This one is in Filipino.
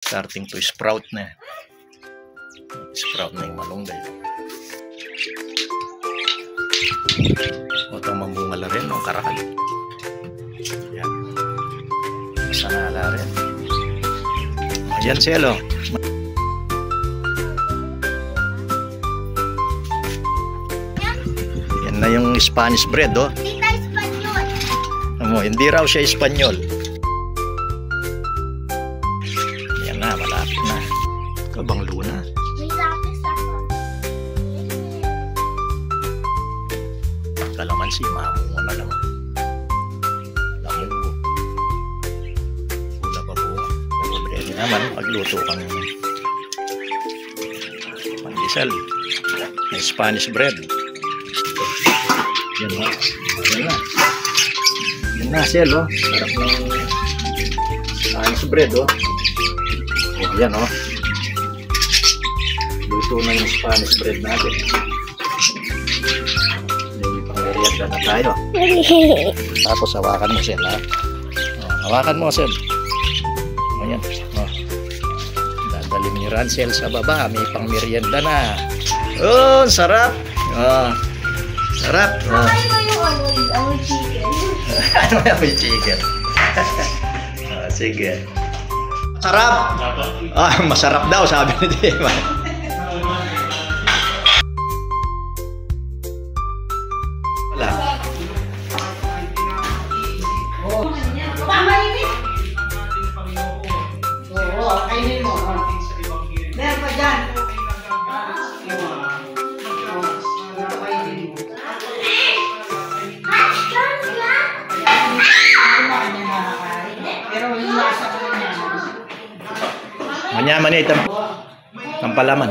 Starting to sprout na. Sprout na yung malunggay. O ito mambungala rin ng karakal. Yan. Masanala rin. Ayan silo. Yan na yung Spanish bread, oh. Hindi tayo Espanyol. Hindi raw siya Espanyol. Yan na, malapit na. Kabang luna. May lapis ako. Kalamansi, mamunga na lang. Lamungo. Wala pa bunga. Ready naman, pagluto kang pandesal. May Spanish bread. Yan na. Yan na. Yan na, Sel, oh. Sarap ng Spanish bread, oh. Oh, yan, oh. Luto na yung Spanish bread natin. Merienda na tayo. Tapos hawakan mo, Sel, ha? Oh, hawakan mo, Sel. Ayan. Oh. Dadalhin ni Ransel sa baba. May pang merienda na. Oh, sarap. Oh. Sarap. Oh. Ay, may chicken. Ano na may chicken? Oh, sige. Sarap. Ah, masarap daw, sabi ni Dima. Wala. Oo, kainin mo. Meron pa dyan. Pero yung lasa ko niya. Manyaman ito. Ang palaman.